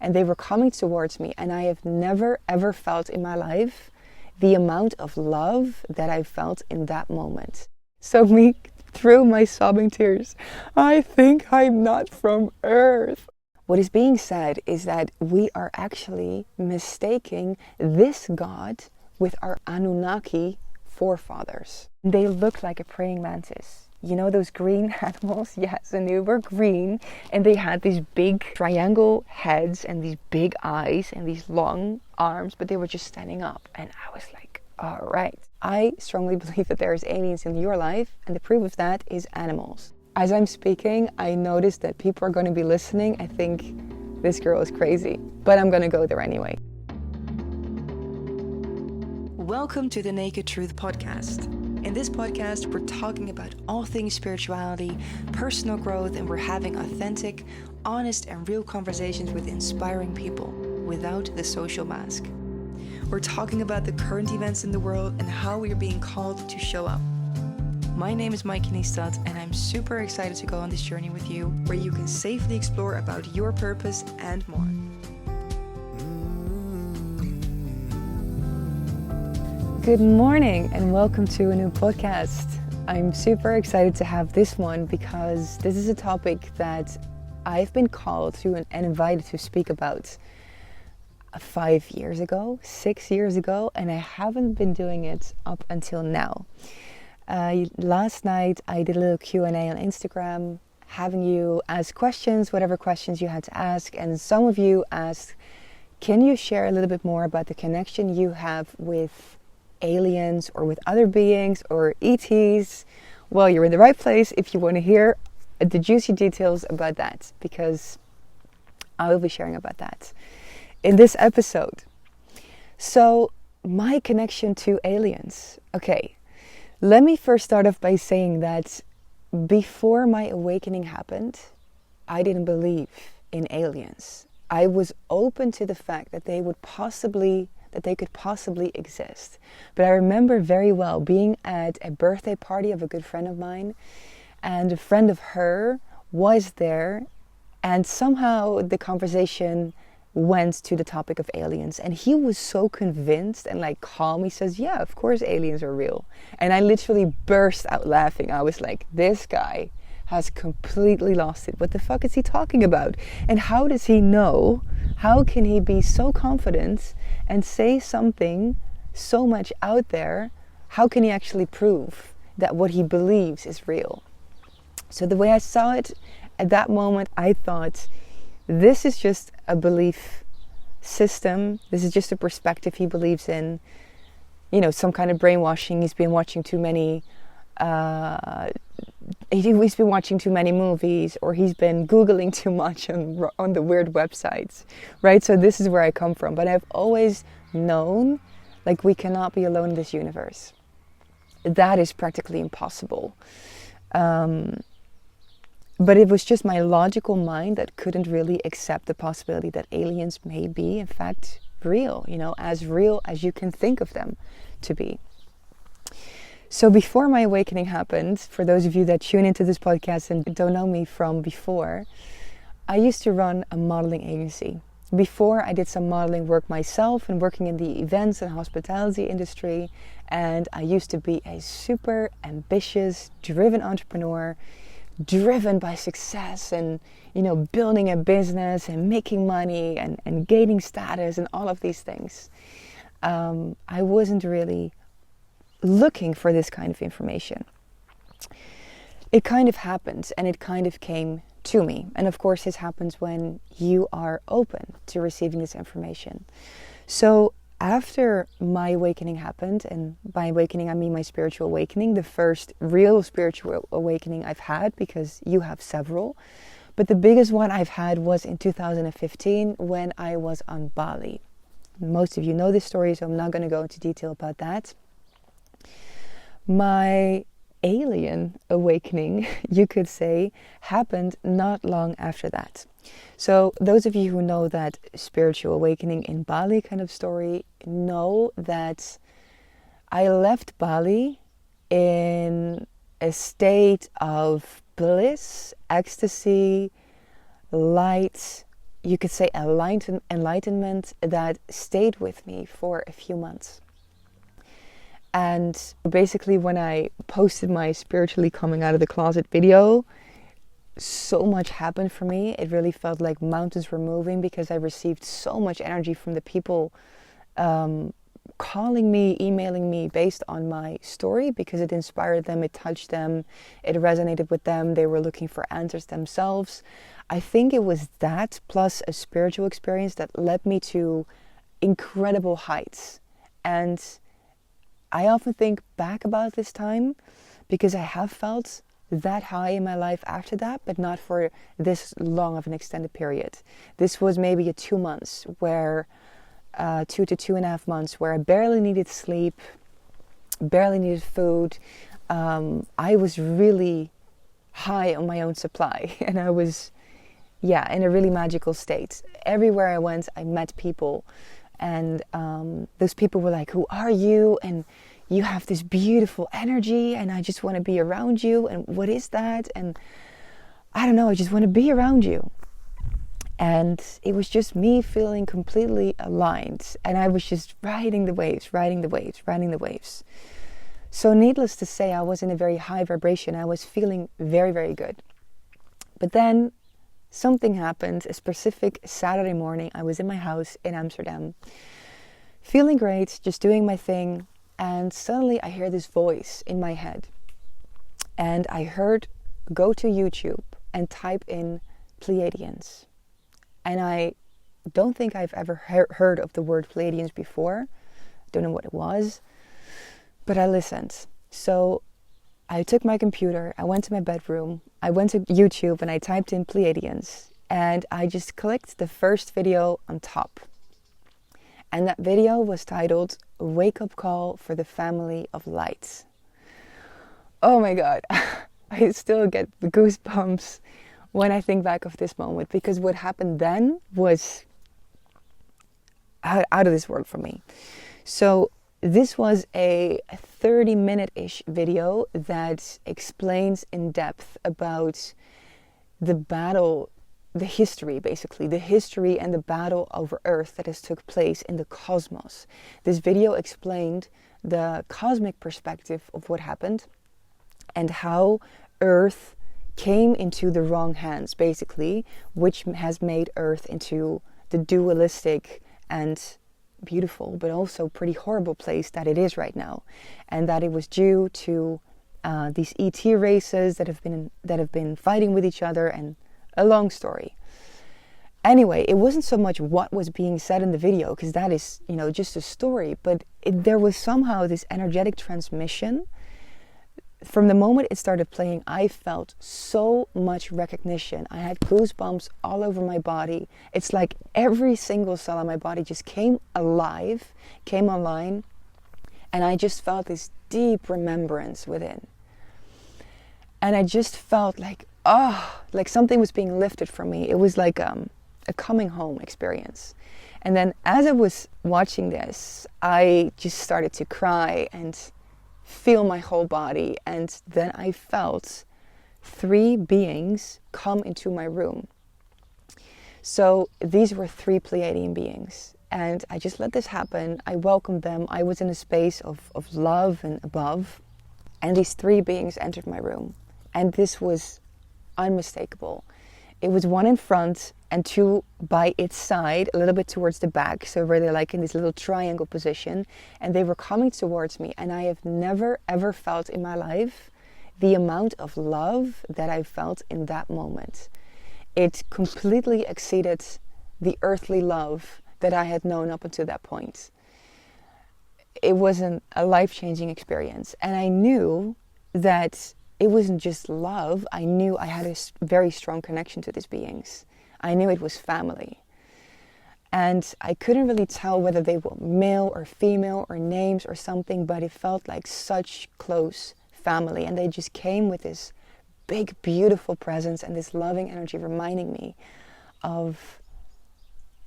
and they were coming towards me, and I have never ever felt in my life the amount of love that I felt in that moment. So me, through my sobbing tears, I think I'm not from Earth. What is being said is that we are actually mistaking this God with our Anunnaki forefathers. They look like a praying mantis. You know those green animals? Yes, and they were green, and they had these big triangle heads and these big eyes and these long arms, but they were just standing up. And I was like, all right. I strongly believe that there's aliens in your life, and the proof of that is animals. As I'm speaking, I noticed that people are going to be listening. I think this girl is crazy, but I'm going to go there anyway. Welcome to the Naked Truth Podcast. In this podcast, we're talking about all things spirituality, personal growth, and we're having authentic, honest, and real conversations with inspiring people without the social mask. We're talking about the current events in the world and how we are being called to show up. My name is Mayke, and I'm super excited to go on this journey with you, where you can safely explore about your purpose and more. Good morning and welcome to a new podcast. I'm super excited to have this one because this is a topic that I've been called to and invited to speak about 5 years ago, 6 years ago, and I haven't been doing it up until now. Last night I did a little Q&A on Instagram, having you ask questions, whatever questions you had to ask, and some of you asked, can you share a little bit more about the connection you have with aliens or with other beings or ETs? Well, you're in the right place if you want to hear the juicy details about that, because I will be sharing about that in this episode. So, my connection to aliens. Okay, let me first start off by saying that before my awakening happened, I didn't believe in aliens. I was open to the fact that they could possibly exist. But I remember very well being at a birthday party of a good friend of mine, and a friend of her was there, and somehow the conversation went to the topic of aliens, and he was so convinced and like calm. He says, yeah, of course aliens are real. And I literally burst out laughing. I was like, this guy has completely lost it. What the fuck is he talking about? And how does he know? How can he be so confident and say something so much out there? How can he actually prove that what he believes is real? So the way I saw it at that moment, I thought, this is just a belief system. This is just a perspective he believes in. You know, some kind of brainwashing. He's been watching too many he's been watching too many movies, or he's been Googling too much on the weird websites, right? So this is where I come from. But I've always known, like, we cannot be alone in this universe. That is practically impossible. But it was just my logical mind that couldn't really accept the possibility that aliens may be, in fact, real as you can think of them to be. So before my awakening happened, for those of you that tune into this podcast and don't know me from before, I used to run a modeling agency. Before, I did some modeling work myself and working in the events and hospitality industry. And I used to be a super ambitious, driven entrepreneur, driven by success and, building a business and making money and gaining status and all of these things. I wasn't really looking for this kind of information. It kind of happened, and it kind of came to me. And of course, this happens when you are open to receiving this information. So after my awakening happened, and by awakening I mean my spiritual awakening, the first real spiritual awakening I've had, because you have several, but the biggest one I've had was in 2015 when I was on Bali. Most of you know this story, so I'm not going to go into detail about that. My alien awakening, you could say, happened not long after that. So those of you who know that spiritual awakening in Bali kind of story know that I left Bali in a state of bliss, ecstasy, light, you could say, enlightenment that stayed with me for a few months. And basically when I posted my spiritually coming out of the closet video, so much happened for me. It really felt like mountains were moving, because I received so much energy from the people calling me, emailing me based on my story, because it inspired them, it touched them, it resonated with them. They were looking for answers themselves. I think it was that plus a spiritual experience that led me to incredible heights. And I often think back about this time, because I have felt that high in my life after that, but not for this long of an extended period. This was maybe a 2 months where 2 to 2.5 months where I barely needed sleep, barely needed food. I was really high on my own supply, and I was, in a really magical state. Everywhere I went, I met people, and those people were like, "Who are you? And you have this beautiful energy, and I just want to be around you. And what is that? And I don't know, I just want to be around you." And it was just me feeling completely aligned. And I was just riding the waves, riding the waves, riding the waves. So needless to say, I was in a very high vibration. I was feeling very, very good. But then something happened. A specific Saturday morning, I was in my house in Amsterdam, feeling great, just doing my thing. And suddenly I hear this voice in my head. And I heard, go to YouTube and type in Pleiadians. And I don't think I've ever heard of the word Pleiadians before. Don't know what it was, but I listened. So I took my computer, I went to my bedroom, I went to YouTube and I typed in Pleiadians. And I just clicked the first video on top. And that video was titled Wake Up Call for the Family of Light. Oh my God, I still get the goosebumps when I think back of this moment, because what happened then was out of this world for me. So this was a 30-minute-ish video that explains in depth about the battle, the history basically, the history and the battle over Earth that has took place in the cosmos. This video explained the cosmic perspective of what happened and how Earth came into the wrong hands, basically, which has made Earth into the dualistic and beautiful, but also pretty horrible place that it is right now, and that it was due to these ET races that have been fighting with each other, and a long story. Anyway, it wasn't so much what was being said in the video, because that is, just a story, but there was somehow this energetic transmission. From the moment it started playing, I felt so much recognition. I had goosebumps all over my body. It's like every single cell in my body just came alive, came online, and I just felt this deep remembrance within. And I just felt like something was being lifted from me. It was like a coming home experience. And then as I was watching this, I just started to cry and feel my whole body. And then I felt 3 beings come into my room. So these were 3 Pleiadian beings. And I just let this happen. I welcomed them. I was in a space of love and above. And these 3 beings entered my room. And this was unmistakable. It was 1 in front and 2 by its side, a little bit towards the back, so really like in this little triangle position, and they were coming towards me. And I have never ever felt in my life the amount of love that I felt in that moment. It completely exceeded the earthly love that I had known up until that point. It was a life-changing experience, and I knew that it wasn't just love. I knew I had a very strong connection to these beings. I knew it was family. And I couldn't really tell whether they were male or female or names or something, but it felt like such close family. And they just came with this big, beautiful presence and this loving energy, reminding me of,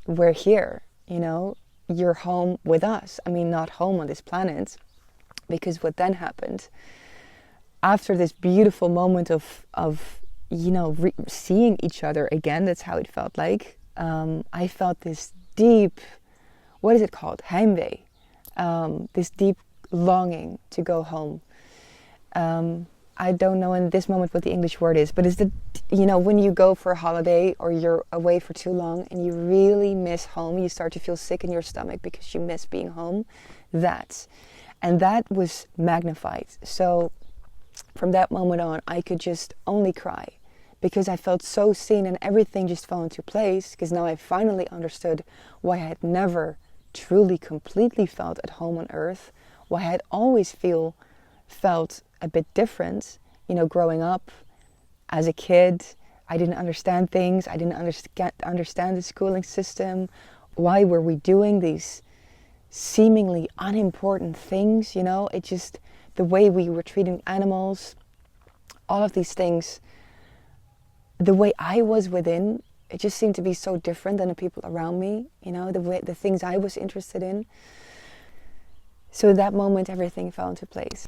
we're here, you're home with us. I mean, not home on this planet, because what then happened after this beautiful moment of seeing each other again, that's how it felt like. I felt this deep, what is it called? Heimweh. This deep longing to go home. I don't know in this moment what the English word is, but it's when you go for a holiday or you're away for too long and you really miss home, you start to feel sick in your stomach because you miss being home. And that was magnified. So from that moment on, I could just only cry because I felt so seen and everything just fell into place, because now I finally understood why I had never truly, completely felt at home on earth, why I had always felt a bit different, growing up as a kid. I didn't understand things. I didn't understand the schooling system. Why were we doing these seemingly unimportant things? It just, the way we were treating animals, all of these things, the way I was within, it just seemed to be so different than the people around me, the things I was interested in. So in that moment, everything fell into place.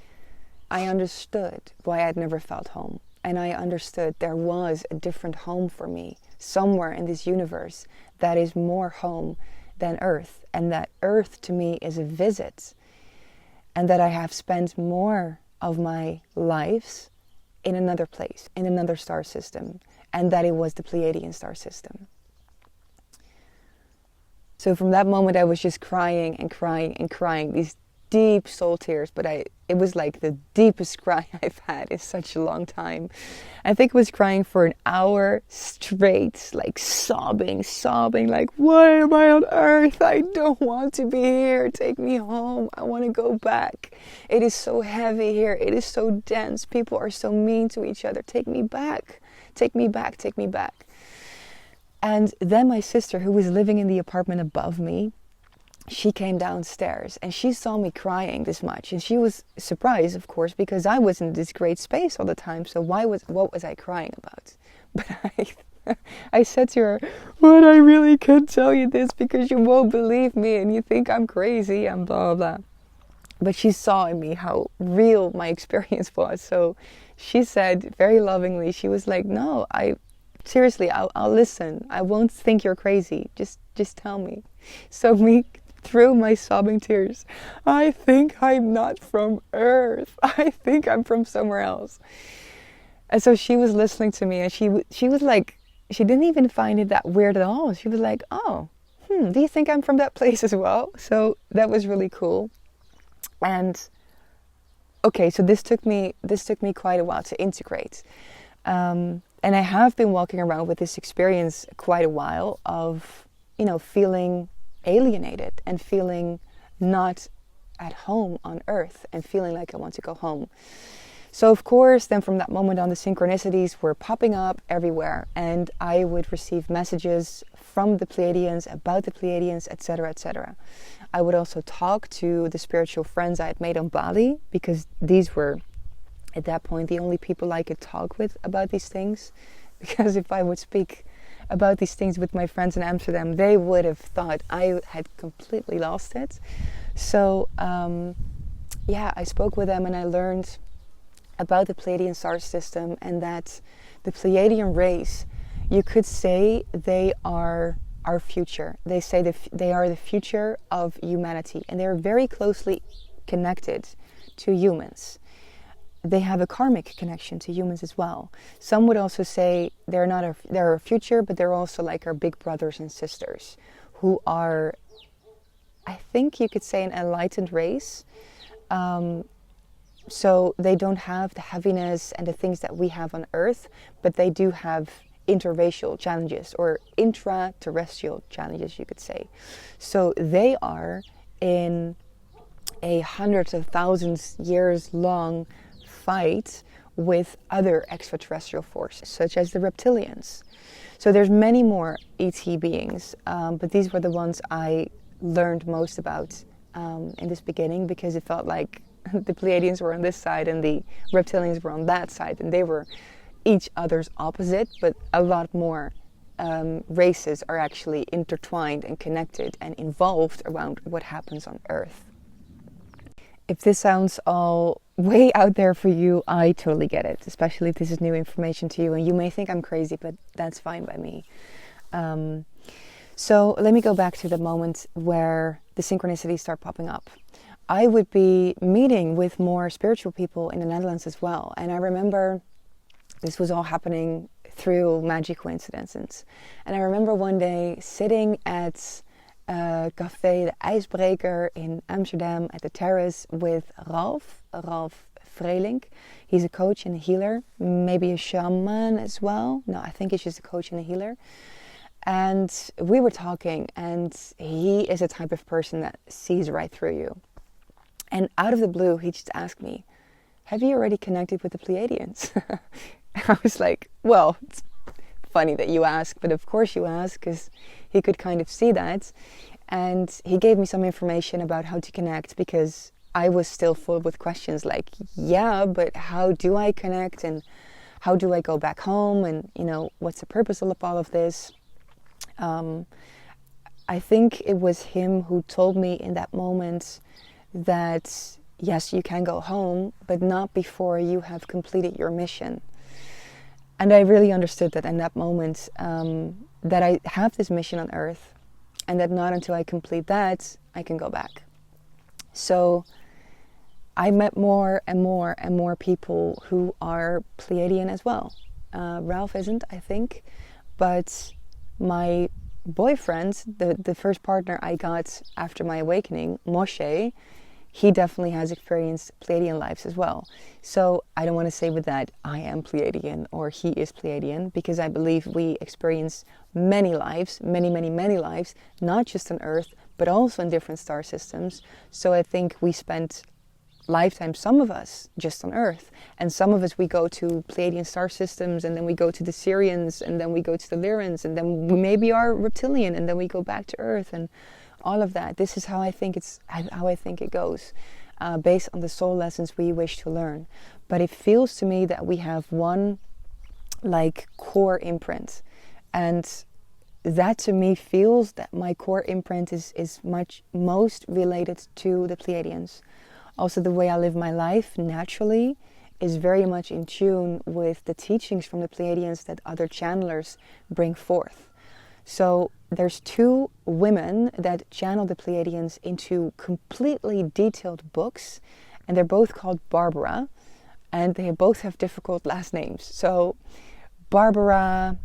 I understood why I'd never felt home. And I understood there was a different home for me somewhere in this universe that is more home than Earth. And that Earth to me is a visit. And that I have spent more of my lives in another place, in another star system. And that it was the Pleiadian star system. So from that moment I was just crying and crying and crying. These deep soul tears, but it was like the deepest cry I've had in such a long time. I think I was crying for an hour straight, like sobbing, like, why am I on earth? I don't want to be here. Take me home. I want to go back. It is so heavy here. It is so dense. People are so mean to each other. Take me back. Take me back. Take me back. And then my sister, who was living in the apartment above me, she came downstairs and she saw me crying this much, and she was surprised, of course, because I was in this great space all the time. So what was I crying about? But I said to her, "But I really can't tell you this because you won't believe me and you think I'm crazy and blah blah." But she saw in me how real my experience was. So she said very lovingly, she was like, "No, seriously, I'll listen. I won't think you're crazy. Just tell me." So me, through my sobbing tears, "I think I'm not from Earth. I think I'm from somewhere else." And so she was listening to me, and she was like, she didn't even find it that weird at all. She was like, "Oh, do you think I'm from that place as well?" So that was really cool. And okay, so this took me quite a while to integrate. And I have been walking around with this experience quite a while of, feeling alienated and feeling not at home on Earth and feeling like I want to go home. So of course, then from that moment on, the synchronicities were popping up everywhere, and I would receive messages from the Pleiadians about the Pleiadians, etc., etc. I would also talk to the spiritual friends I had made on Bali, because these were, at that point, the only people I could talk with about these things. Because if I would speak about these things with my friends in Amsterdam, they would have thought I had completely lost it. So I spoke with them and I learned about the Pleiadian star system, and that the Pleiadian race, you could say they are our future. They say they are the future of humanity, and they're very closely connected to humans. They have a karmic connection to humans as well. Some would also say they're our future, but they're also like our big brothers and sisters, who are, I think you could say, an enlightened race. So they don't have the heaviness and the things that we have on Earth, but they do have interracial challenges, or intraterrestrial challenges, you could say. So they are in a hundreds of thousands years long fight with other extraterrestrial forces, such as the reptilians. So there's many more ET beings, but these were the ones I learned most about in this beginning, because it felt like the Pleiadians were on this side and the reptilians were on that side, and they were each other's opposite, but a lot more races are actually intertwined and connected and involved around what happens on Earth. If this sounds all way out there for you, I totally get it, especially if this is new information to you, and you may think I'm crazy, but that's fine by me. So let me go back to the moment where the synchronicities start popping up. I would be meeting with more spiritual people in the Netherlands as well. And I remember this was all happening through magic coincidences. And I remember one day sitting at Café de IJsbreker in Amsterdam at the terrace with Ralph Frelink. He's a coach and a healer, maybe a shaman as well. No, I think he's just a coach and a healer. And we were talking, and he is a type of person that sees right through you. And out of the blue, he just asked me, have you already connected with the Pleiadians? I was like, well, it's funny that you ask, but of course you ask, because he could kind of see that. And he gave me some information about how to connect, because I was still full with questions like, yeah, but how do I connect? And how do I go back home? And, what's the purpose of all of this? I think it was him who told me in that moment that, yes, you can go home, but not before you have completed your mission. And I really understood that in that moment, that I have this mission on Earth, and that not until I complete that, I can go back. So I met more and more and more people who are Pleiadian as well. Ralph isn't, I think, but my boyfriend, the first partner I got after my awakening, Moshe, he definitely has experienced Pleiadian lives as well. So I don't want to say with that I am Pleiadian or he is Pleiadian, because I believe we experience many lives, many lives, not just on Earth, but also in different star systems. So I think we spent lifetimes, some of us just on Earth, and some of us we go to Pleiadian star systems, and then we go to the Syrians, and then we go to the Lyrans, and then we maybe are reptilian, and then we go back to Earth, and all of that. This is how I think it goes, based on the soul lessons we wish to learn. But it feels to me that we have one core imprint, and that to me feels that my core imprint is most related to the Pleiadians. Also, the way I live my life naturally is very much in tune with the teachings from the Pleiadians that other channelers bring forth. So there's two women that channel the Pleiadians into completely detailed books, and they're both called Barbara, and they both have difficult last names. So Barbara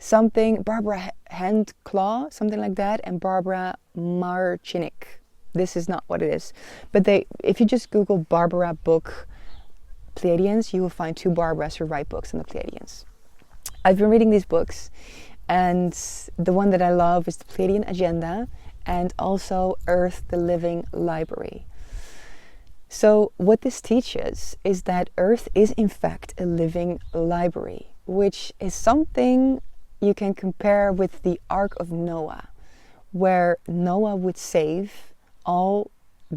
Handclaw, something like that, and Barbara Marchinik. This is not what it is. But if you just Google Barbara book Pleiadians, you will find two Barbaras who write books on the Pleiadians. I've been reading these books, and the one that I love is the Pleiadian Agenda, and also Earth, the Living Library. So what this teaches is that Earth is in fact a living library, which is something you can compare with the Ark of Noah, where Noah would save all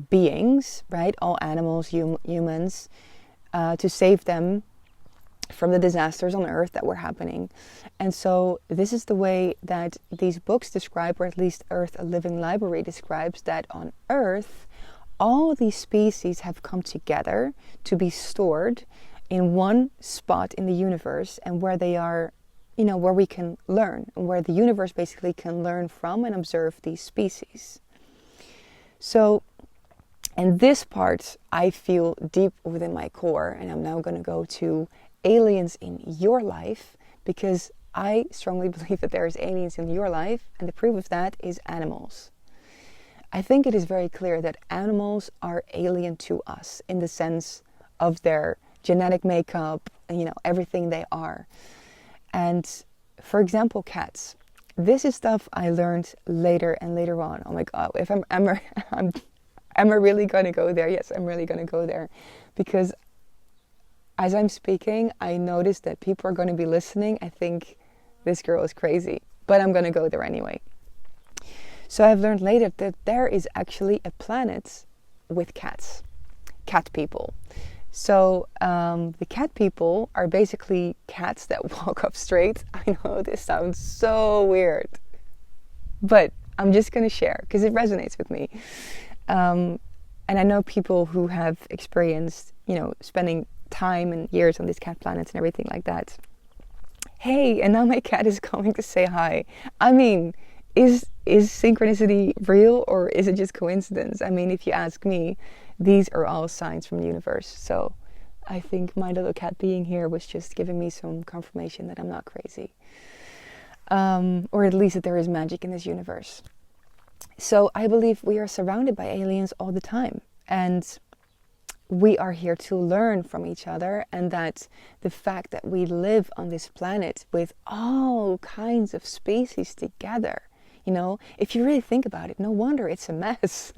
beings, right? All animals, humans, to save them from the disasters on Earth that were happening. And so this is the way that these books describe, or at least Earth, a Living Library describes, that on Earth, all these species have come together to be stored in one spot in the universe, and where they are, where we can learn, where the universe basically can learn from and observe these species. So, and this part I feel deep within my core, and I'm now going to go to aliens in your life, because I strongly believe that there is aliens in your life, and the proof of that is animals. I think it is very clear that animals are alien to us in the sense of their genetic makeup, everything they are. And for example, cats. This is stuff I learned later and later on. Oh my God, if am I really going to go there? Yes, I'm really going to go there. Because as I'm speaking, I noticed that people are going to be listening. I think this girl is crazy, but I'm going to go there anyway. So I've learned later that there is actually a planet with cats, cat people. So the cat people are basically cats that walk up straight. I know this sounds so weird, but I'm just going to share because it resonates with me. And I know people who have experienced, spending time and years on these cat planets and everything like that. hey, and now my cat is coming to say hi. I mean, is synchronicity real, or is it just coincidence? I mean, if you ask me, these are all signs from the universe. So I think my little cat being here was just giving me some confirmation that I'm not crazy. Or at least that there is magic in this universe. So I believe we are surrounded by aliens all the time. And we are here to learn from each other, and that the fact that we live on this planet with all kinds of species together, if you really think about it, no wonder it's a mess.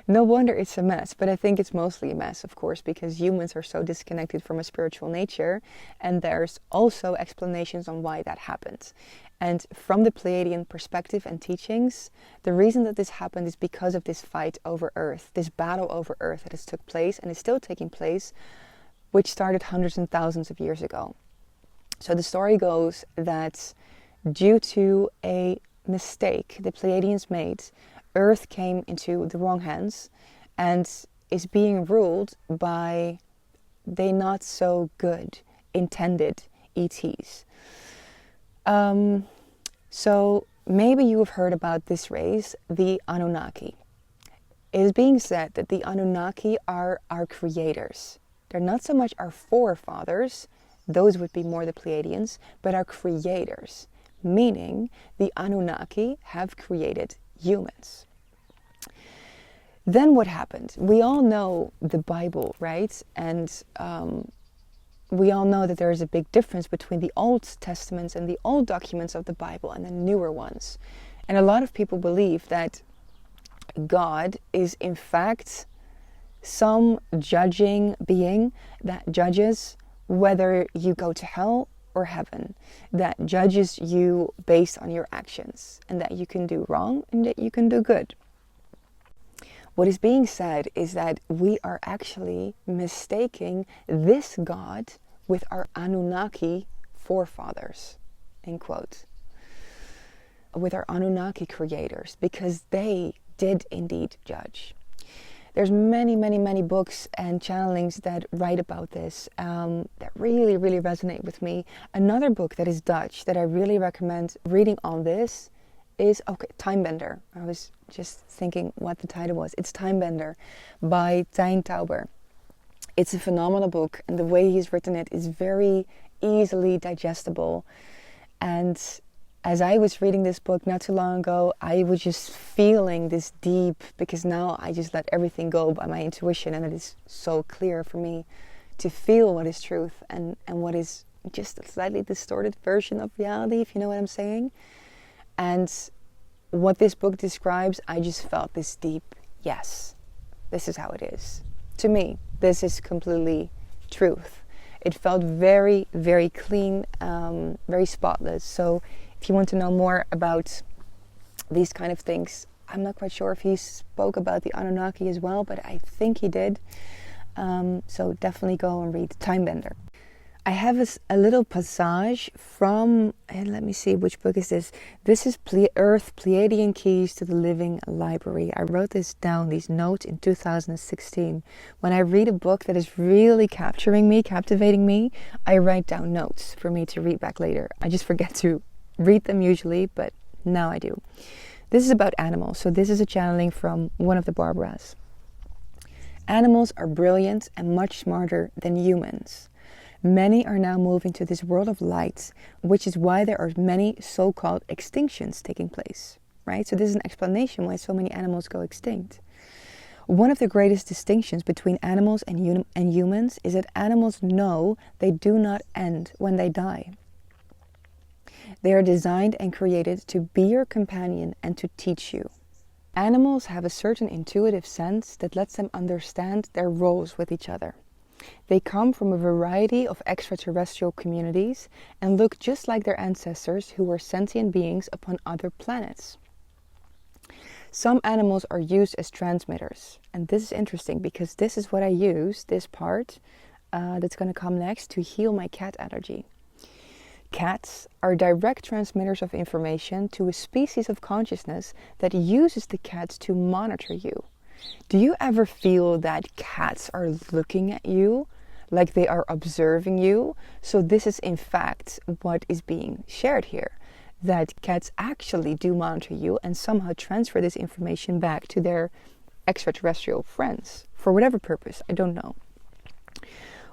No wonder it's a mess. But I think it's mostly a mess, of course, because humans are so disconnected from a spiritual nature, and there's also explanations on why that happened. And from the Pleiadian perspective and teachings, the reason that this happened is because of this fight over Earth, this battle over Earth that has took place and is still taking place, which started hundreds and thousands of years ago. So the story goes that due to a mistake the Pleiadians made, Earth came into the wrong hands and is being ruled by the not so good intended ETs. So maybe you have heard about this race, the Anunnaki. It is being said that the Anunnaki are our creators. They're not so much our forefathers, those would be more the Pleiadians, but our creators, meaning the Anunnaki have created humans. Then what happened? We all know the Bible, right? And we all know that there is a big difference between the Old Testaments and the old documents of the Bible and the newer ones. And a lot of people believe that God is in fact some judging being that judges whether you go to hell or heaven, that judges you based on your actions, and that you can do wrong and that you can do good. What is being said is that we are actually mistaking this God with our Anunnaki forefathers, end quote. With our Anunnaki creators, because they did indeed judge. There's many, many, many books and channelings that write about this that really, really resonate with me. Another book that is Dutch that I really recommend reading on this is, Timebender. I was just thinking what the title was. It's Timebender by Tijn Tauber. It's a phenomenal book, and the way he's written it is very easily digestible. And as I was reading this book not too long ago, I was just feeling this deep, because now I just let everything go by my intuition, and it is so clear for me to feel what is truth and what is just a slightly distorted version of reality, if you know what I'm saying. And what this book describes, I just felt this deep, yes, this is how it is. To me, this is completely truth. It felt very, very clean, very spotless. So if you want to know more about these kind of things, I'm not quite sure if he spoke about the Anunnaki as well, but I think he did. So definitely go and read Timebender. I have a little passage from, and let me see, which book is this? This is Earth, Pleiadian Keys to the Living Library. I wrote this down, these notes, in 2016. When I read a book that is really captivating me, I write down notes for me to read back later. I just forget to read them usually, but now I do. This is about animals. So this is a channeling from one of the Barbaras. Animals are brilliant and much smarter than humans. Many are now moving to this world of light, which is why there are many so-called extinctions taking place, right? So this is an explanation why so many animals go extinct. One of the greatest distinctions between animals and humans is that animals know they do not end when they die. They are designed and created to be your companion and to teach you. Animals have a certain intuitive sense that lets them understand their roles with each other. They come from a variety of extraterrestrial communities and look just like their ancestors who were sentient beings upon other planets. Some animals are used as transmitters, and this is interesting because this is what I use, this part that's going to come next, to heal my cat allergy. Cats are direct transmitters of information to a species of consciousness that uses the cats to monitor you. Do you ever feel that cats are looking at you like they are observing you. So this is in fact what is being shared here, that cats actually do monitor you and somehow transfer this information back to their extraterrestrial friends for whatever purpose, I don't know.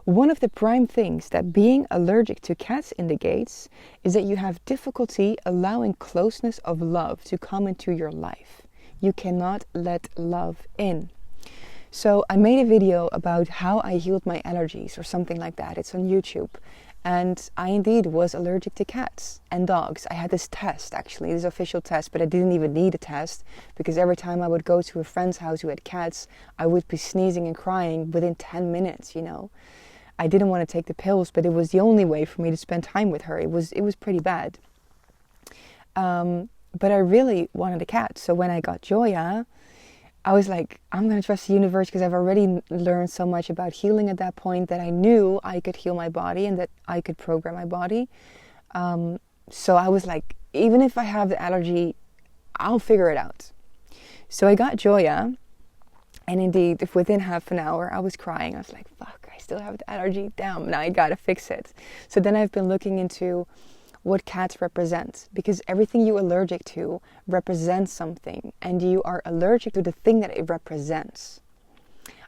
One of the prime things that being allergic to cats indicates is that you have difficulty allowing closeness of love to come into your life. You cannot let love in. So I made a video about how I healed my allergies or something like that. It's on YouTube. And I indeed was allergic to cats and dogs. I had this test, actually, this official test, but I didn't even need a test because every time I would go to a friend's house who had cats, I would be sneezing and crying within 10 minutes, you know. I didn't want to take the pills, but it was the only way for me to spend time with her. It was pretty bad. But I really wanted a cat. So when I got Joya, I was like, I'm going to trust the universe because I've already learned so much about healing at that point that I knew I could heal my body and that I could program my body. So I was like, even if I have the allergy, I'll figure it out. So I got Joya, and indeed, if within half an hour I was crying, I was like, fuck, I still have the allergy. Damn, now I gotta fix it. So then I've been looking into what cats represent, because everything you're allergic to represents something, and you are allergic to the thing that it represents.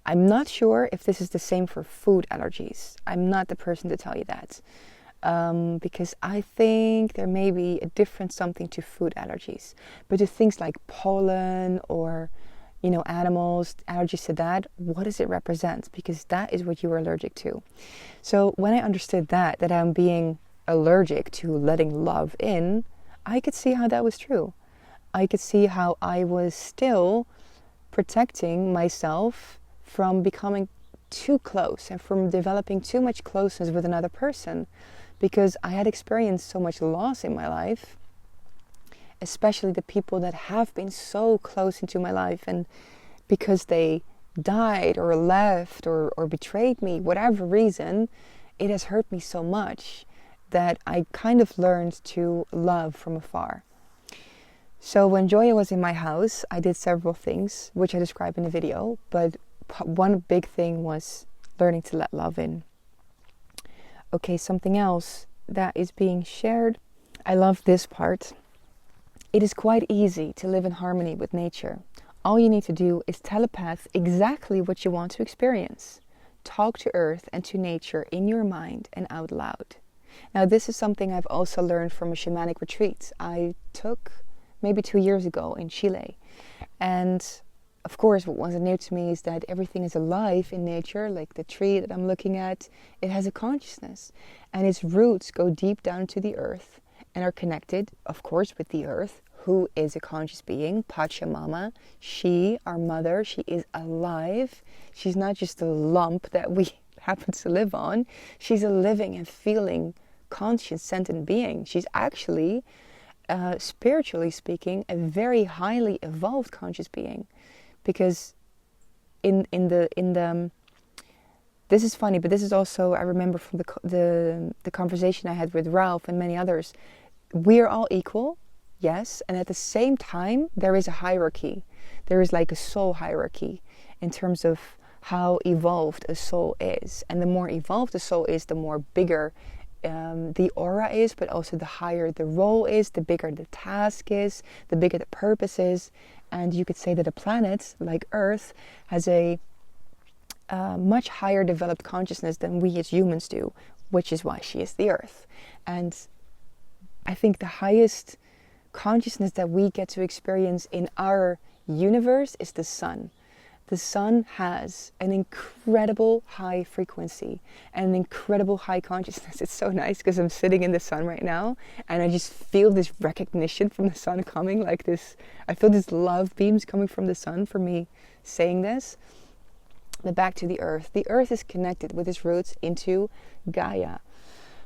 I'm not sure if this is the same for food allergies. I'm not the person to tell you that, because I think there may be a different something to food allergies. But to things like pollen or, you know, animals, allergies to that, what does it represent? Because that is what you are allergic to. So when I understood that I'm being allergic to letting love in, I could see how that was true. I could see how I was still protecting myself from becoming too close and from developing too much closeness with another person, because I had experienced so much loss in my life, especially the people that have been so close into my life, and because they died or left or betrayed me, whatever reason, it has hurt me so much that I kind of learned to love from afar. So when Joya was in my house, I did several things, which I describe in the video, but one big thing was learning to let love in. Okay, something else that is being shared. I love this part. It is quite easy to live in harmony with nature. All you need to do is telepath exactly what you want to experience. Talk to Earth and to nature in your mind and out loud. Now, this is something I've also learned from a shamanic retreat I took maybe 2 years ago in Chile. And of course, what wasn't new to me is that everything is alive in nature, like the tree that I'm looking at. It has a consciousness, and its roots go deep down to the earth and are connected, of course, with the earth, who is a conscious being, Pachamama. She, our mother, she is alive. She's not just a lump that we happen to live on. She's a living and feeling, conscious, sentient being. She's actually, spiritually speaking, a very highly evolved conscious being. Because in the this is funny, but this is also, I remember from the conversation I had with Ralph and many others, we are all equal, yes, and at the same time there is a hierarchy. There is like a soul hierarchy in terms of how evolved a soul is, and the more evolved the soul is, the more bigger the aura is, but also the higher the role is, the bigger the task is, the bigger the purpose is. And you could say that a planet like Earth has a much higher developed consciousness than we as humans do, which is why she is the Earth. And I think the highest consciousness that we get to experience in our universe is the sun. The sun has an incredible high frequency and an incredible high consciousness. It's so nice because I'm sitting in the sun right now and I just feel this recognition from the sun coming, like this. I feel these love beams coming from the sun for me saying this. But back to the earth. The earth is connected with its roots into Gaia.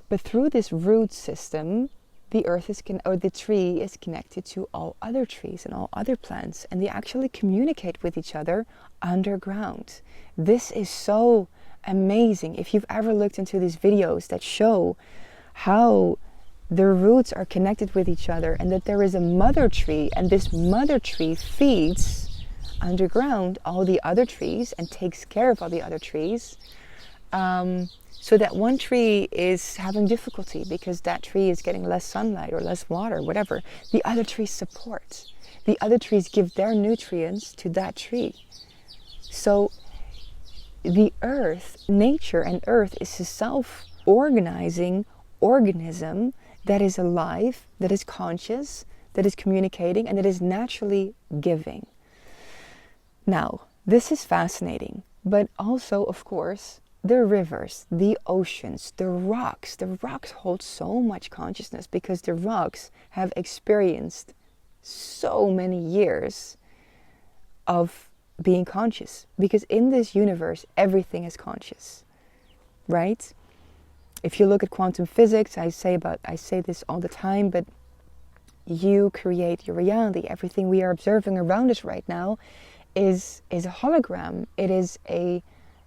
But through this root system, the earth is the tree is connected to all other trees and all other plants, and they actually communicate with each other underground. This is so amazing. If you've ever looked into these videos that show how the roots are connected with each other, and that there is a mother tree, and this mother tree feeds underground all the other trees and takes care of all the other trees, So that one tree is having difficulty because that tree is getting less sunlight or less water, whatever. The other trees support. The other trees give their nutrients to that tree. So the earth, nature and earth is a self-organizing organism that is alive, that is conscious, that is communicating, and that is naturally giving. Now, this is fascinating, but also, of course, the rivers, the oceans, the rocks hold so much consciousness because the rocks have experienced so many years of being conscious, because in this universe everything is conscious, right? If you look at quantum physics, I say this all the time, but you create your reality. Everything we are observing around us right now is a hologram. It is a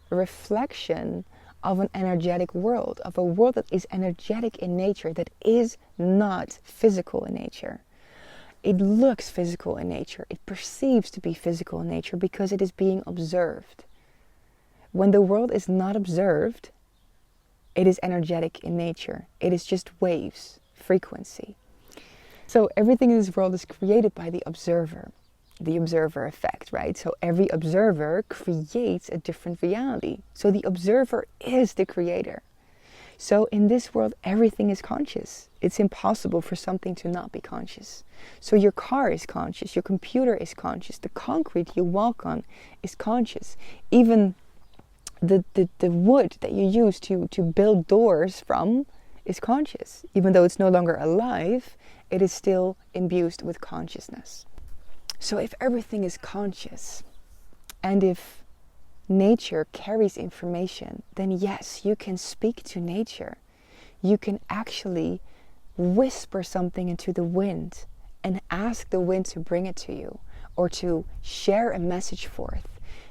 reflection of an energetic world, of a world that is energetic in nature, that is not physical in nature. It looks physical in nature. It perceives to be physical in nature because it is being observed. When the world is not observed, it is energetic in nature. It is just waves, frequency. So everything in this world is created by the observer effect, right? So every observer creates a different reality. So the observer is the creator. So in this world, everything is conscious. It's impossible for something to not be conscious. So your car is conscious, your computer is conscious, the concrete you walk on is conscious. Even the wood that you use to build doors from is conscious. Even though it's no longer alive, it is still imbued with consciousness. So if everything is conscious, and if nature carries information, then yes, you can speak to nature. You can actually whisper something into the wind and ask the wind to bring it to you, or to share a message forth.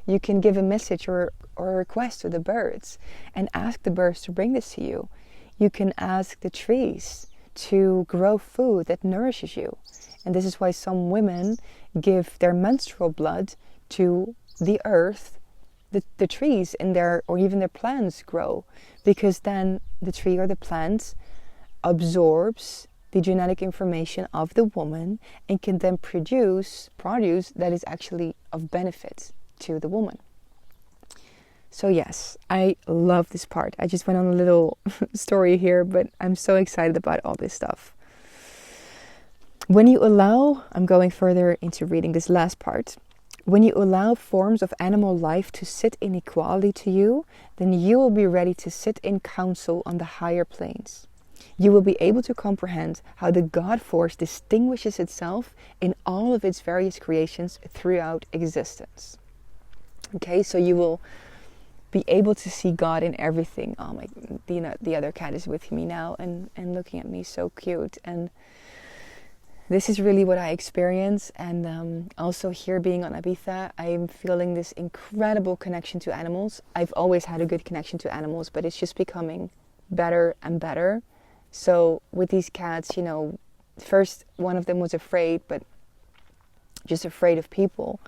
You can give a message or a request to the birds and ask the birds to bring this to you. You can ask the trees to grow food that nourishes you. And this is why some women give their menstrual blood to the earth. The trees in their, or even their plants grow, because then the tree or the plant absorbs the genetic information of the woman and can then produce that is actually of benefit to the woman. So yes, I love this part. I just went on a little story here, but I'm so excited about all this stuff. When you allow, I'm going further into reading this last part. When you allow forms of animal life to sit in equality to you, then you will be ready to sit in council on the higher planes. You will be able to comprehend how the God force distinguishes itself in all of its various creations throughout existence. Okay, so you will be able to see God in everything. Oh my, the other cat is with me now and looking at me, so cute. And this is really what I experience. And also here being on Ibiza, I'm feeling this incredible connection to animals. I've always had a good connection to animals, but it's just becoming better and better. So with these cats, first one of them was afraid, but just afraid of people.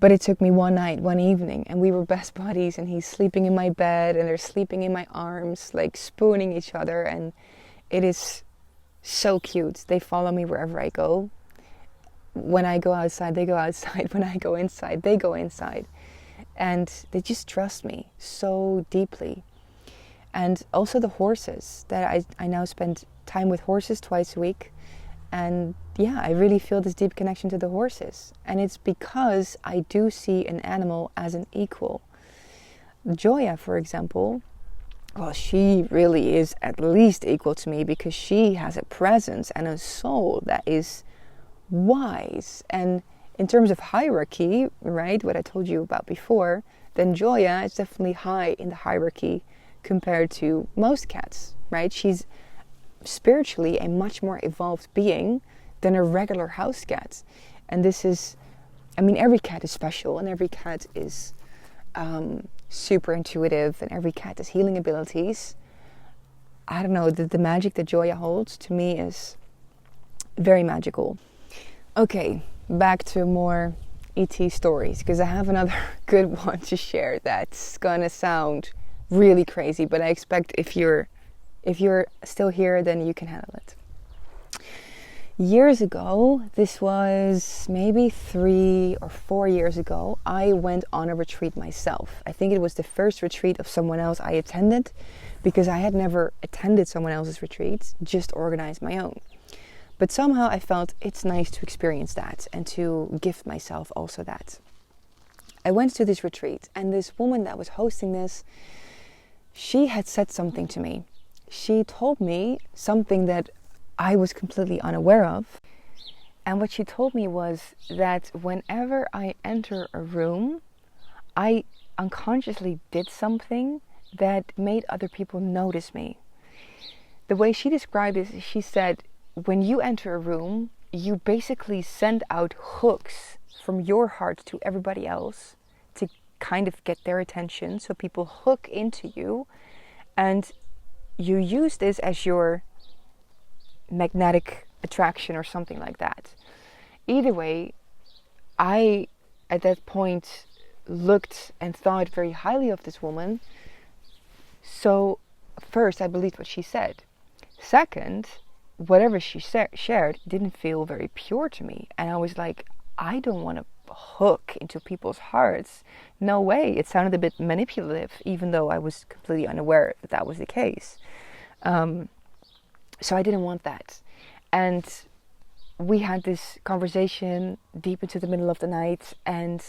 But it took me one night, one evening, and we were best buddies, and he's sleeping in my bed and they're sleeping in my arms, like spooning each other, and it is so cute. They follow me wherever I go. When I go outside, they go outside. When I go inside, they go inside. And they just trust me so deeply. And also the horses, that I now spend time with horses twice a week. And yeah, I really feel this deep connection to the horses. And it's because I do see an animal as an equal. Joya, for example, well, she really is at least equal to me because she has a presence and a soul that is wise. And in terms of hierarchy, right, what I told you about before, then Joya is definitely high in the hierarchy compared to most cats, right? She's spiritually a much more evolved being than a regular house cat. And this is, every cat is special and every cat is super intuitive and every cat has healing abilities. I don't know, the magic that Joya holds to me is very magical. Okay, back to more ET stories, because I have another good one to share that's gonna sound really crazy, but I expect if you're still here, then you can handle it. Years ago, this was maybe 3 or 4 years ago, I went on a retreat myself. I think it was the first retreat of someone else I attended, because I had never attended someone else's retreats, just organized my own. But somehow I felt it's nice to experience that and to gift myself also that. I went to this retreat, and this woman that was hosting this, she had said something to me. She told me something that I was completely unaware of. And what she told me was that whenever I enter a room, I unconsciously did something that made other people notice me. The way she described it, she said, when you enter a room, you basically send out hooks from your heart to everybody else to kind of get their attention. So people hook into you, and you use this as your magnetic attraction or something like that. Either way, I at that point looked and thought very highly of this woman. So first, I believed what she said. Second, whatever she shared didn't feel very pure to me, and I was like, I don't want to hook into people's hearts. No way. It sounded a bit manipulative, even though I was completely unaware that that was the case. So I didn't want that. And we had this conversation deep into the middle of the night, and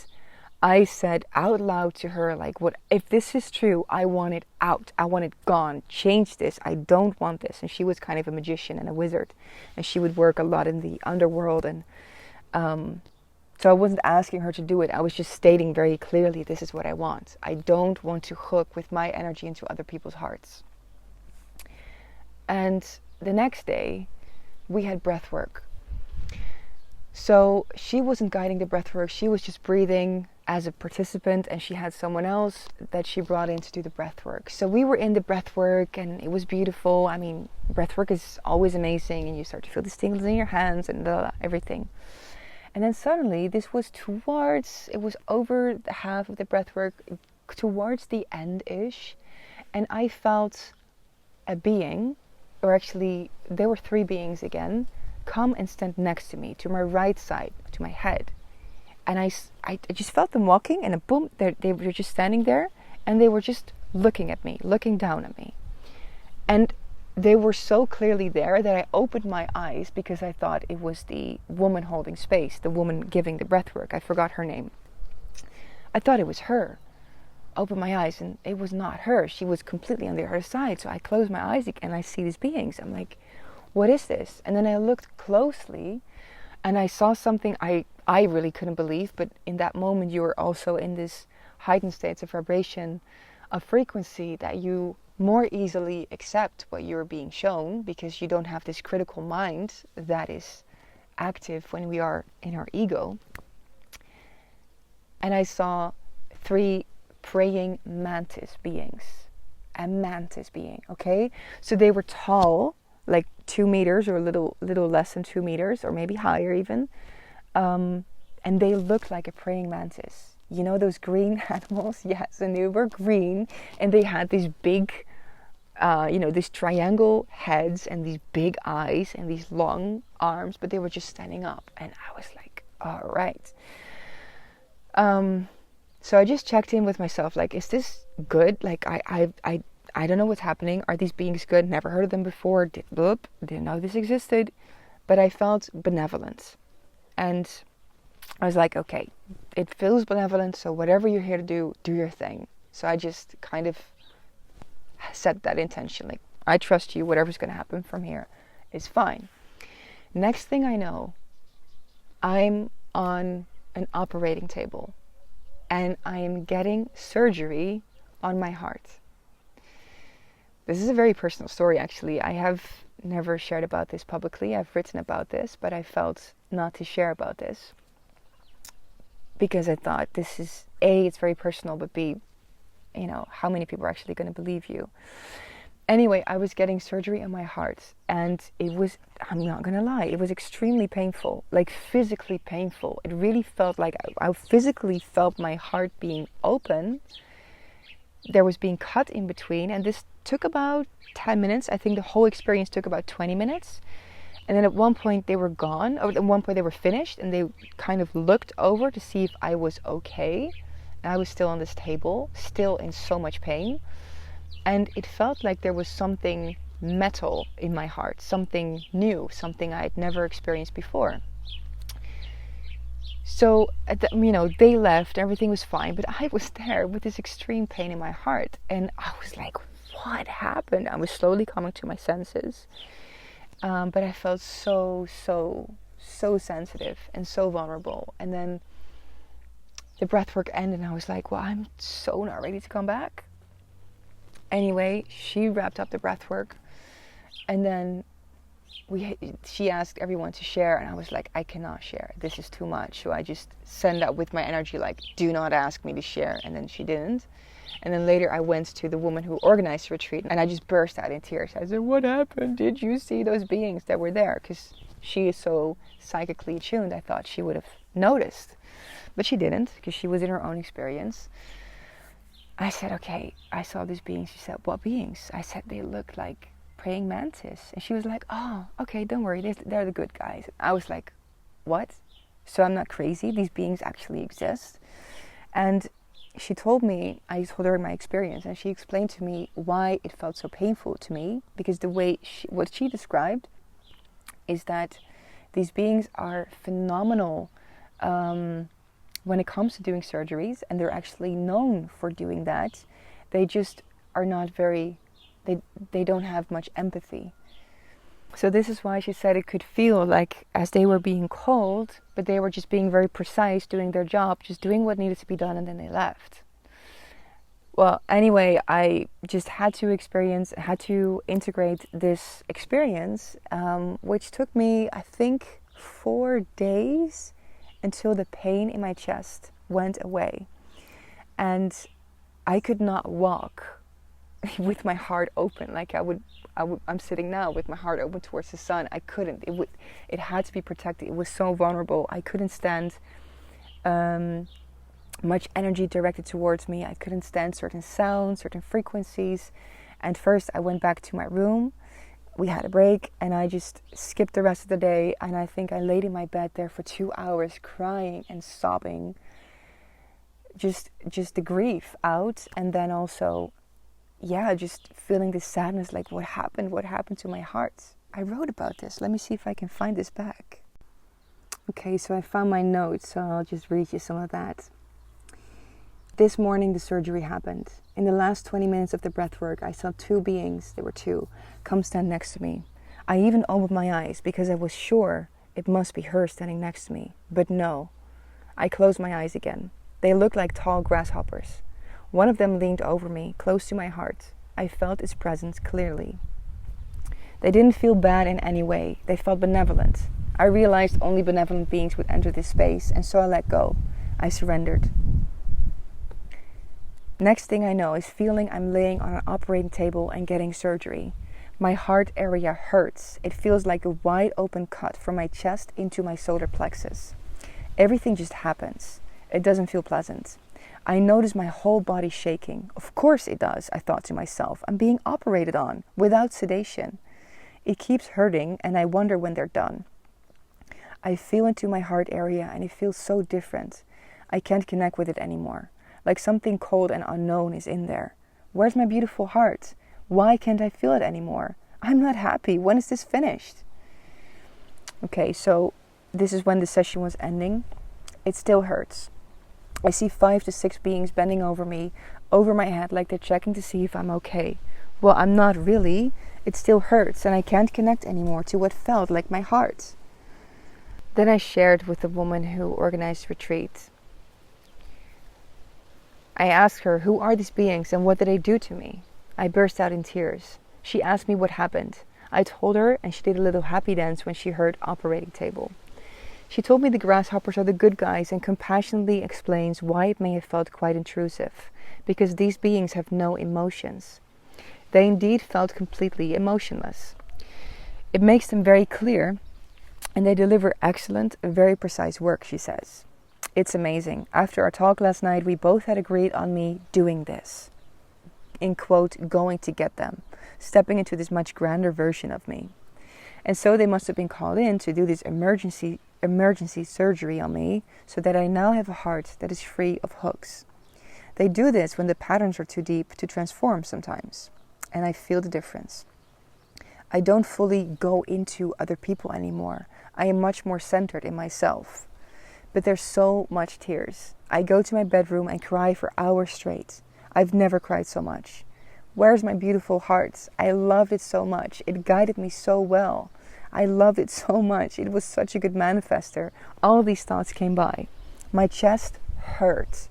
I said out loud to her, like, what if this is true? I want it out. I want it gone. Change this. I don't want this. And she was kind of a magician and a wizard, and she would work a lot in the underworld. And so I wasn't asking her to do it. I was just stating very clearly, this is what I want. I don't want to hook with my energy into other people's hearts. And the next day, we had breath work. So she wasn't guiding the breath work. She was just breathing as a participant, and she had someone else that she brought in to do the breath work. So we were in the breath work, and it was beautiful. I mean, breath work is always amazing, and you start to feel the tingles in your hands and everything. And then suddenly, this was it was over the half of the breath work, towards the end-ish, and I felt a being, or actually there were 3 beings again, come and stand next to me, to my right side, to my head. And I just felt them walking, and boom, they were just standing there, and they were just looking at me, looking down at me. And they were so clearly there that I opened my eyes, because I thought it was the woman holding space, the woman giving the breath work. I forgot her name. I thought it was her. Opened my eyes, and it was not her. She was completely on the other side. So I closed my eyes again, and I see these beings. I'm like, what is this? And then I looked closely, and I saw something I really couldn't believe. But in that moment, you were also in this heightened states of vibration, of frequency, that you more easily accept what you're being shown, because you don't have this critical mind that is active when we are in our ego. And I saw 3 praying mantis beings. A mantis being, okay? So they were tall, like 2 meters, or a little less than 2 meters, or maybe higher even. And they looked like a praying mantis. You know those green animals? Yes, and they were green, and they had these big, these triangle heads, and these big eyes, and these long arms, but they were just standing up. And I was like, all right. So I just checked in with myself, like, is this good? Like, I don't know what's happening. Are these beings good? Never heard of them before. Didn't know this existed. But I felt benevolence. And I was like, okay, it feels benevolent, so whatever you're here to do your thing. So I just kind of set that intention, like, I trust you, whatever's going to happen from here is fine. Next thing I know, I'm on an operating table, and I am getting surgery on my heart. This is a very personal story, actually. I have never shared about this publicly. I've written about this, but I felt not to share about this, because I thought, this is A, it's very personal, but B, how many people are actually going to believe you? Anyway, I was getting surgery on my heart, and it was, I'm not going to lie, it was extremely painful, like physically painful. It really felt like I physically felt my heart being open, there was being cut in between, and this took about 10 minutes. I think the whole experience took about 20 minutes. And then at one point they were gone, or at one point they were finished, and they kind of looked over to see if I was okay. And I was still on this table, still in so much pain. And it felt like there was something metal in my heart, something new, something I had never experienced before. So, they left, everything was fine, but I was there with this extreme pain in my heart. And I was like, what happened? I was slowly coming to my senses. But I felt so sensitive and so vulnerable. And then the breathwork ended and I was like, well, I'm so not ready to come back. Anyway, she wrapped up the breathwork, and then she asked everyone to share, and I was like, I cannot share. This is too much. So I just sent out with my energy, like, do not ask me to share. And then she didn't. And then later I went to the woman who organized the retreat, and I just burst out in tears. I said, what happened? Did you see those beings that were there? Because she is so psychically tuned, I thought she would have noticed. But she didn't, because she was in her own experience. I said, okay, I saw these beings. She said, what beings? I said, they look like praying mantis. And she was like, oh, okay, don't worry, they're the good guys. I was like, what? So I'm not crazy? These beings actually exist? And she told me, I told her my experience, and she explained to me why it felt so painful to me, because the way what she described is that these beings are phenomenal when it comes to doing surgeries, and they're actually known for doing that. They just are not very, they don't have much empathy. So this is why she said it could feel like as they were being called, but they were just being very precise, doing their job, just doing what needed to be done, and then they left. Well, anyway, I just had to integrate this experience, which took me, I think, 4 days until the pain in my chest went away. And I could not walk with my heart open like I'm sitting now with my heart open towards the sun. I couldn't. It had to be protected. It was so vulnerable. I couldn't stand much energy directed towards me. I couldn't stand certain sounds, certain frequencies. And first I went back to my room. We had a break, and I just skipped the rest of the day. And I think I laid in my bed there for 2 hours crying and sobbing. Just the grief out, and then also just feeling this sadness, like what happened to my heart. I wrote about this. Let me see if I can find this back. Okay, so I found my notes, so I'll just read you some of that. This morning the surgery happened. In the last 20 minutes of the breathwork, I saw 2 beings, there were 2, come stand next to me. I even opened my eyes because I was sure it must be her standing next to me. But no, I closed my eyes again. They looked like tall grasshoppers. One of them leaned over me, close to my heart. I felt its presence clearly. They didn't feel bad in any way. They felt benevolent. I realized only benevolent beings would enter this space, and so I let go. I surrendered. Next thing I know is feeling I'm laying on an operating table and getting surgery. My heart area hurts. It feels like a wide open cut from my chest into my solar plexus. Everything just happens. It doesn't feel pleasant. I notice my whole body shaking. Of course it does, I thought to myself. I'm being operated on without sedation. It keeps hurting, and I wonder when they're done. I feel into my heart area, and it feels so different. I can't connect with it anymore. Like something cold and unknown is in there. Where's my beautiful heart? Why can't I feel it anymore? I'm not happy. When is this finished? Okay, so this is when the session was ending. It still hurts. I see 5 to 6 beings bending over me, over my head, like they're checking to see if I'm okay. Well, I'm not really. It still hurts, and I can't connect anymore to what felt like my heart. Then I shared with the woman who organized the retreat. I asked her, who are these beings and what did they do to me? I burst out in tears. She asked me what happened. I told her, and she did a little happy dance when she heard operating table. She told me the grasshoppers are the good guys and compassionately explains why it may have felt quite intrusive, because these beings have no emotions. They indeed felt completely emotionless. It makes them very clear, and they deliver excellent, very precise work, she says. It's amazing. After our talk last night, we both had agreed on me doing this. in quote, going to get them, stepping into this much grander version of me. And so they must have been called in to do this emergency surgery on me so that I now have a heart that is free of hooks. They do this when the patterns are too deep to transform sometimes. And I feel the difference. I don't fully go into other people anymore. I am much more centered in myself. But there's so much tears. I go to my bedroom and cry for hours straight. I've never cried so much. Where's my beautiful heart? I loved it so much. It guided me so well. I loved it so much. It was such a good manifester. All these thoughts came by. My chest hurt.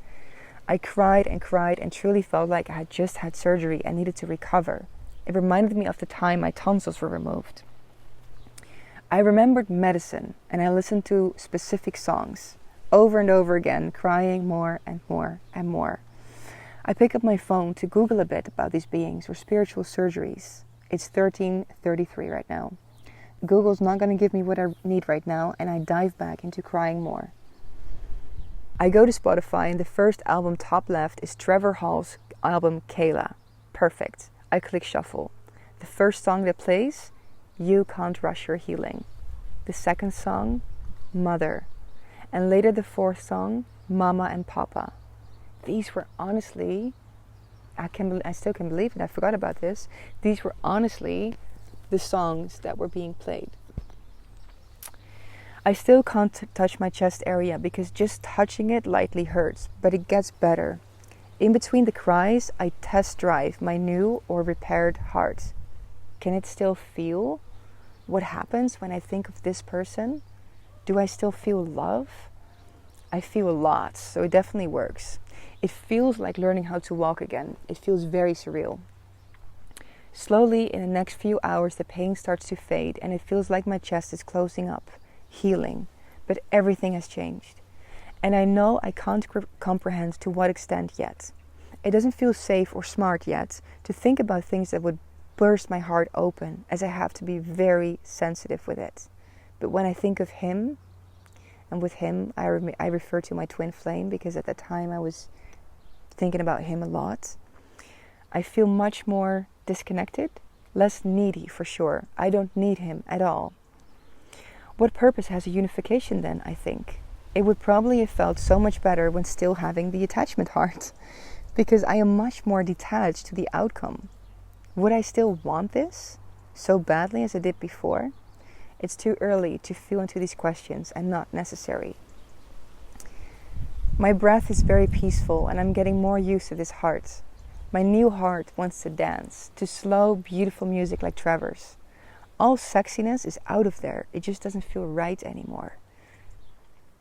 I cried and cried and truly felt like I had just had surgery and needed to recover. It reminded me of the time my tonsils were removed. I remembered medicine and I listened to specific songs over and over again, crying more and more and more. I pick up my phone to Google a bit about these beings or spiritual surgeries. It's 13:33 right now. Google's not going to give me what I need right now, and I dive back into crying more. I go to Spotify and the first album top left is Trevor Hall's album Kayla. Perfect. I click shuffle. The first song that plays, You Can't Rush Your Healing. The second song, Mother. And later the fourth song, Mama and Papa. These were honestly, I still can't believe it, I forgot about this. These were honestly the songs that were being played. I still can't touch my chest area because just touching it lightly hurts, but it gets better. In between the cries, I test drive my new or repaired heart. Can it still feel what happens when I think of this person? Do I still feel love? I feel a lot, so it definitely works. It feels like learning how to walk again. It feels very surreal. Slowly, in the next few hours, the pain starts to fade and it feels like my chest is closing up, healing, but everything has changed. And I know I can't comprehend to what extent yet. It doesn't feel safe or smart yet to think about things that would burst my heart open, as I have to be very sensitive with it. But when I think of him, and with him I refer to my twin flame, because at the time I was thinking about him a lot, I feel much more disconnected, less needy for sure. I don't need him at all. What purpose has a unification then, I think? It would probably have felt so much better when still having the attachment heart, because I am much more detached to the outcome. Would I still want this so badly as I did before? It's too early to feel into these questions and not necessary. My breath is very peaceful and I'm getting more used to this heart. My new heart wants to dance to slow, beautiful music like Trevor's. All sexiness is out of there. It just doesn't feel right anymore.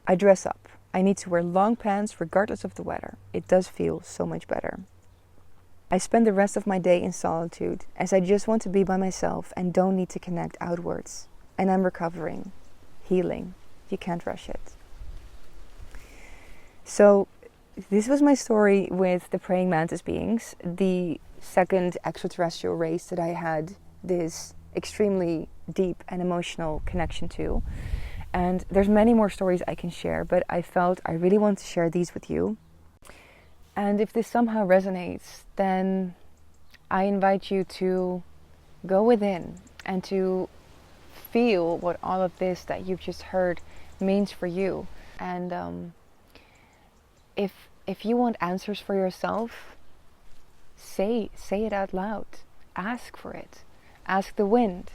I dress up. I need to wear long pants regardless of the weather. It does feel so much better. I spend the rest of my day in solitude as I just want to be by myself and don't need to connect outwards. And I'm recovering, healing. You can't rush it. So this was my story with the praying mantis beings, the second extraterrestrial race that I had this extremely deep and emotional connection to. And there's many more stories I can share, but I felt I really want to share these with you. And if this somehow resonates, then I invite you to go within and to feel what all of this that you've just heard means for you. And if you want answers for yourself, say it out loud. Ask for it. Ask the wind.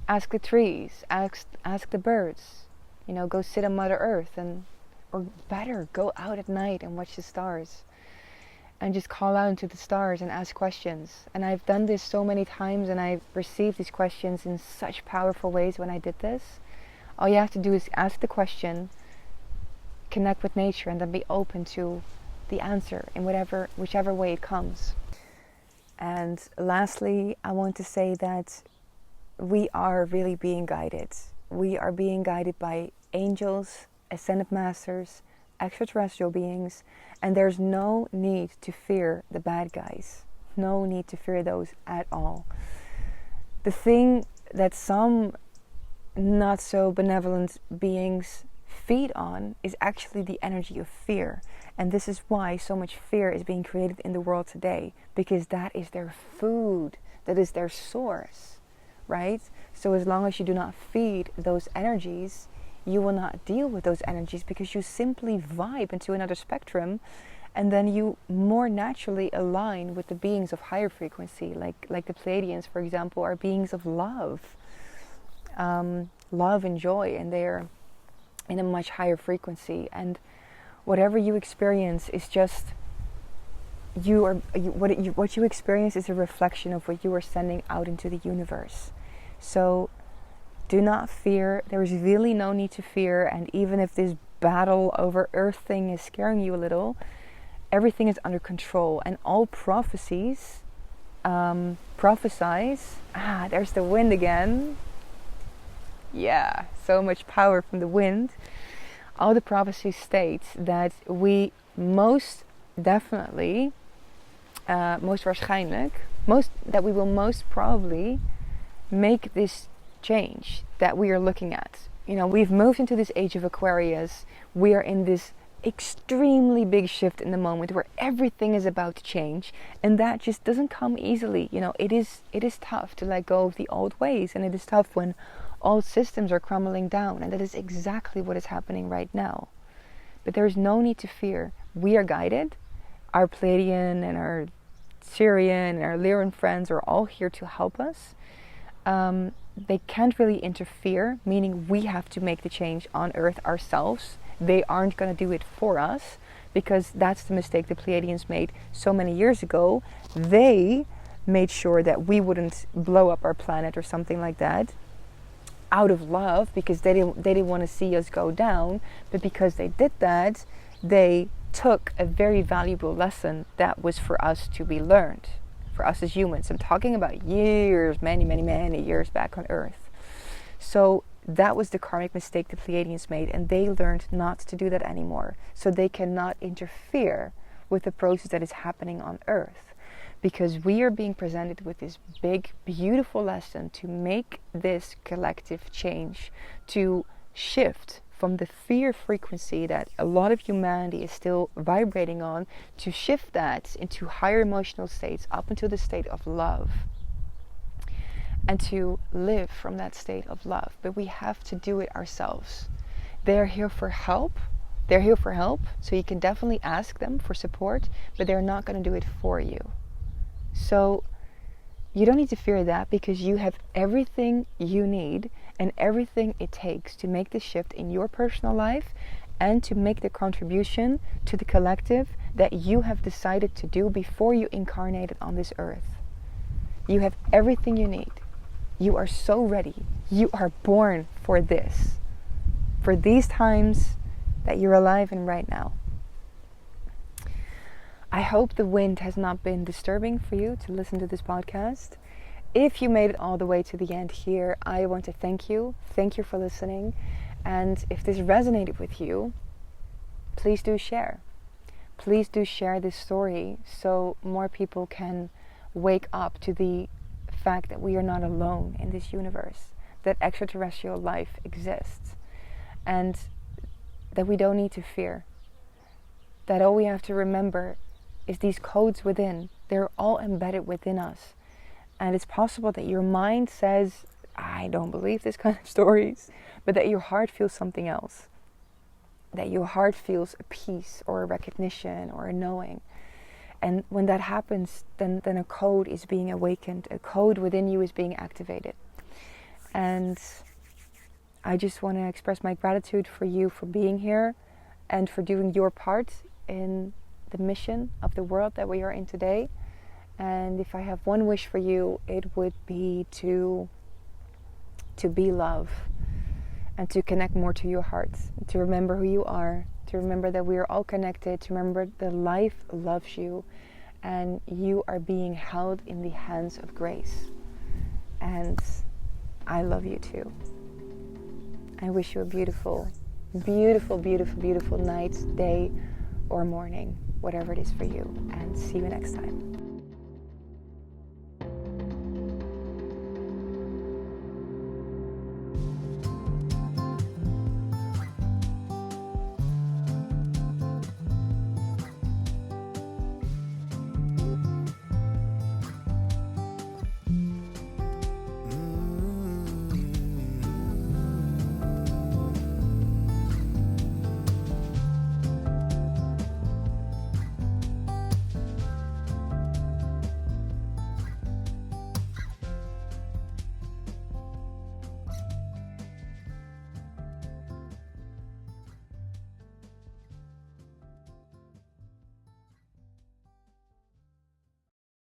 Ask the trees. Ask the birds. You know, go sit on Mother Earth, or better, go out at night and watch the stars. And just call out into the stars and ask questions. And I've done this so many times and I've received these questions in such powerful ways when I did this. All you have to do is ask the question, connect with nature, and then be open to the answer in whichever way it comes. And lastly, I want to say that we are really being guided. We are being guided by angels, ascended masters, extraterrestrial beings, and there's no need to fear the bad guys. No need to fear those at all. The thing that some not so benevolent beings feed on is actually the energy of fear. And this is why so much fear is being created in the world today, because that is their food, that is their source, right? So as long as you do not feed those energies, you will not deal with those energies, because you simply vibe into another spectrum, and then you more naturally align with the beings of higher frequency, like the Pleiadians, for example, are beings of love, love and joy, and they're in a much higher frequency. And whatever you experience is just what you experience is a reflection of what you are sending out into the universe. So do not fear. There is really no need to fear. And even if this battle over Earth thing is scaring you a little, everything is under control. And all prophecies prophesize. There's the wind again. Yeah, so much power from the wind. All the prophecies state that we most definitely, most waarschijnlijk, that we will most probably make this change that we are looking at. We've moved into this age of Aquarius. We are in this extremely big shift in the moment where everything is about to change, and that just doesn't come easily. It is tough to let go of the old ways, and it is tough when all systems are crumbling down, and that is exactly what is happening right now. But there is no need to fear. We are guided. Our Pleiadian and our Syrian and our Lyran friends are all here to help us. They can't really interfere, meaning we have to make the change on Earth ourselves. They aren't going to do it for us, because that's the mistake the Pleiadians made so many years ago. They made sure that we wouldn't blow up our planet or something like that, out of love, because they didn't want to see us go down. But because they did that, they took a very valuable lesson that was for us to be learned, for us as humans. I'm talking about years, many years back on Earth. So that was the karmic mistake the Pleiadians made, and they learned not to do that anymore. So they cannot interfere with the process that is happening on Earth, because we are being presented with this big, beautiful lesson to make this collective change, to shift from the fear frequency that a lot of humanity is still vibrating on, to shift that into higher emotional states, up into the state of love, and to live from that state of love. But we have to do it ourselves. They're here for help. So you can definitely ask them for support, but they're not going to do it for you. So you don't need to fear that, because you have everything you need and everything it takes to make the shift in your personal life, and to make the contribution to the collective that you have decided to do before you incarnated on this earth. You have everything you need. You are so ready. You are born for this, for these times that you're alive in right now. I hope the wind has not been disturbing for you to listen to this podcast. If you made it all the way to the end here, I want to thank you. Thank you for listening. And if this resonated with you, please do share. Please do share this story so more people can wake up to the fact that we are not alone in this universe, that extraterrestrial life exists, and that we don't need to fear. That all we have to remember is these codes within. They're all embedded within us. And it's possible that your mind says, I don't believe this kind of stories, but that your heart feels something else. That your heart feels a peace or a recognition or a knowing. And when that happens, then a code is being awakened. A code within you is being activated. And I just want to express my gratitude for you for being here and for doing your part in the mission of the world that we are in today. And if I have one wish for you, it would be to be love, and to connect more to your heart, to remember who you are, to remember that we are all connected, to remember that life loves you, and you are being held in the hands of grace. And I love you too. I wish you a beautiful, beautiful, beautiful, beautiful night, day, or morning, whatever it is for you. And see you next time.